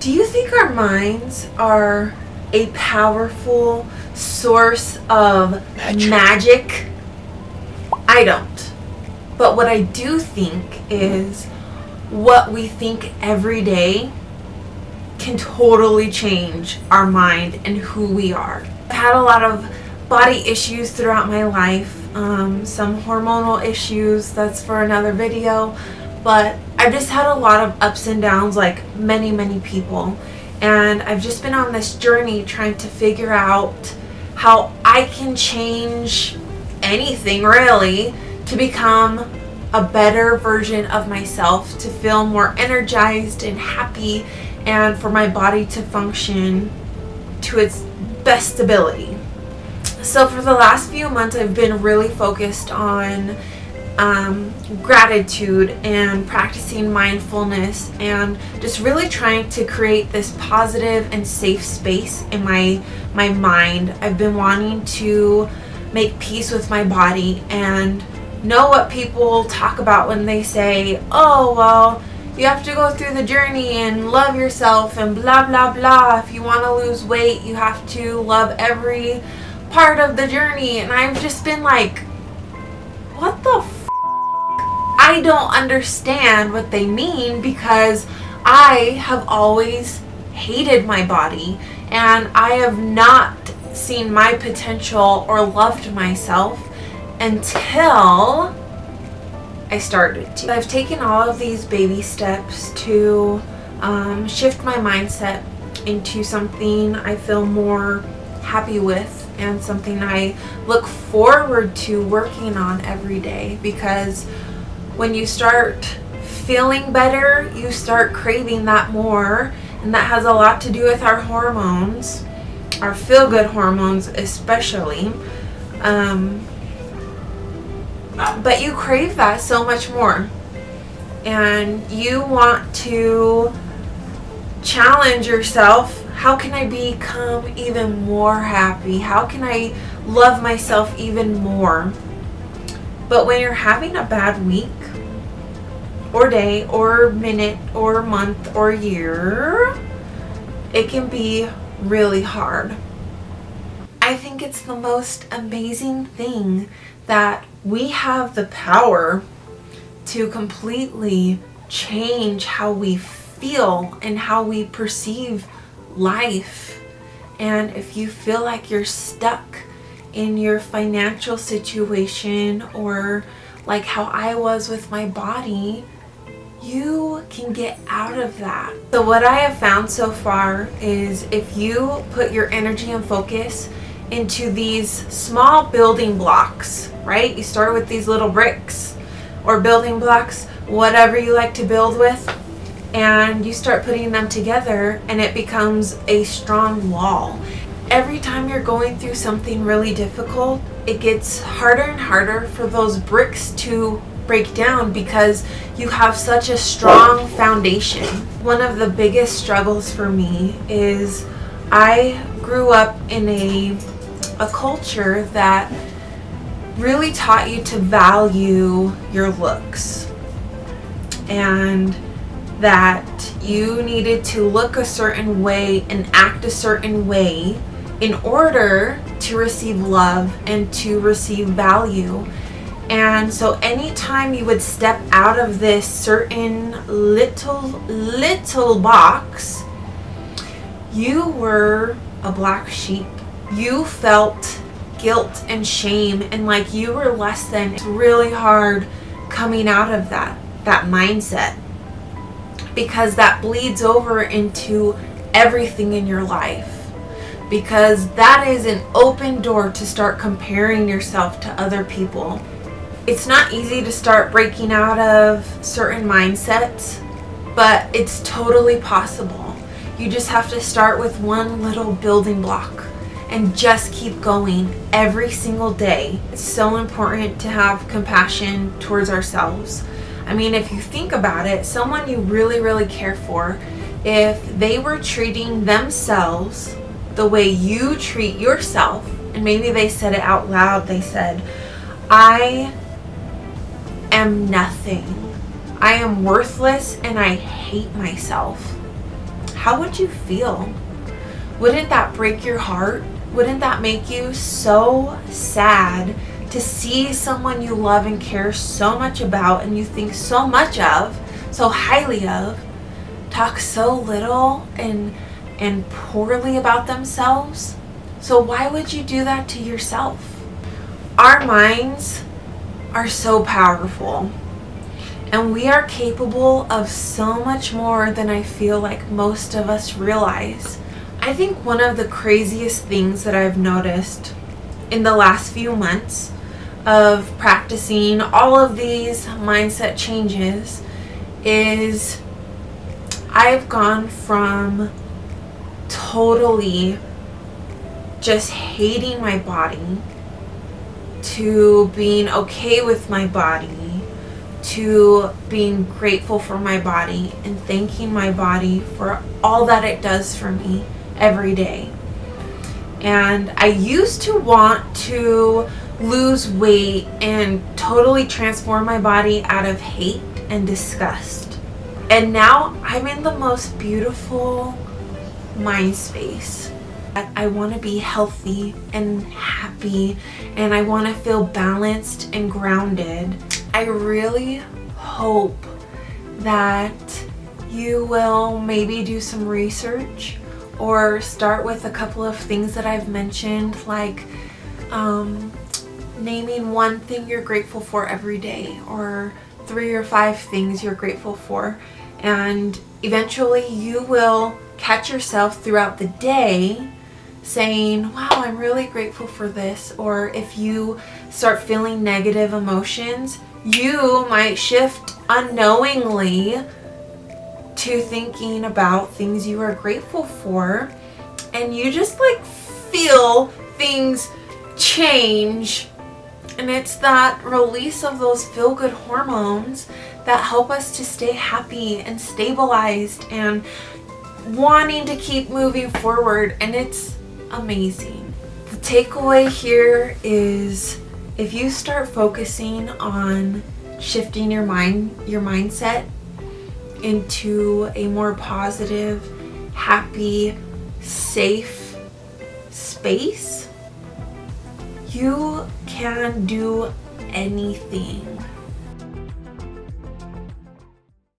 Do you think our minds are a powerful source of magic? I don't. But what I do think is what we think every day can totally change our mind and who we are. I've had a lot of body issues throughout my life, some hormonal issues, that's for another video, but I've just had a lot of ups and downs like many people, and I've just been on this journey trying to figure out how I can change anything really to become a better version of myself, to feel more energized and happy, and for my body to function to its best ability. So for the last few months, I've been really focused on gratitude and practicing mindfulness and just really trying to create this positive and safe space in my mind. I've been wanting to make peace with my body and know what people talk about when they say, oh, well, you have to go through the journey and love yourself and blah, blah, blah. If you want to lose weight, you have to love every part of the journey. And I've just been like, what the f***? I don't understand what they mean, because I have always hated my body and I have not seen my potential or loved myself until I started to. I've taken all of these baby steps to shift my mindset into something I feel more happy with and something I look forward to working on every day, because when you start feeling better, you start craving that more, and that has a lot to do with our hormones, our feel-good hormones especially. But you crave that so much more, and you want to challenge yourself. How can I become even more happy? How can I love myself even more? But when you're having a bad week or day or minute or month or year, it can be really hard. I think it's the most amazing thing that we have the power to completely change how we feel and how we perceive life. And if you feel like you're stuck in your financial situation, or like how I was with my body, you can get out of that. So what I have found so far is if you put your energy and focus into these small building blocks, right? You start with these little bricks or building blocks, whatever you like to build with, and you start putting them together and it becomes a strong wall. Every time you're going through something really difficult, it gets harder and harder for those bricks to break down because you have such a strong foundation. One of the biggest struggles for me is I grew up in a culture that really taught you to value your looks, and that you needed to look a certain way and act a certain way in order to receive love and to receive value. And so anytime you would step out of this certain little box, you were a black sheep. You felt guilt and shame and like you were less than. It's really hard coming out of that mindset, because that bleeds over into everything in your life, because that is an open door to start comparing yourself to other people. It's not easy to start breaking out of certain mindsets, but it's totally possible. You just have to start with one little building block and just keep going every single day. It's so important to have compassion towards ourselves. I mean, if you think about it, someone you really, really care for, if they were treating themselves the way you treat yourself, and maybe they said it out loud, they said, I am nothing. I am worthless and I hate myself. how would you feel? Wouldn't that break your heart? Wouldn't that make you so sad to see someone you love and care so much about and you think so much of, so highly of, talk so little and poorly about themselves? So why would you do that to yourself? Our minds are so powerful, and we are capable of so much more than I feel like most of us realize. I think one of the craziest things that I've noticed in the last few months of practicing all of these mindset changes is I've gone from totally just hating my body to being okay with my body to being grateful for my body and thanking my body for all that it does for me every day. And I used to want to lose weight and totally transform my body out of hate and disgust. And now I'm in the most beautiful mind space. I want to be healthy and happy, and I want to feel balanced and grounded. I really hope that you will maybe do some research or start with a couple of things that I've mentioned, like naming one thing you're grateful for every day, or 3 or 5 things you're grateful for. And eventually you will catch yourself throughout the day saying, wow, I'm really grateful for this. Or if you start feeling negative emotions, you might shift unknowingly to thinking about things you are grateful for, and you just like feel things change. And it's that release of those feel-good hormones that help us to stay happy and stabilized and wanting to keep moving forward, and it's amazing. The takeaway here is, if you start focusing on shifting your mindset into a more positive, happy, safe space, you can do anything.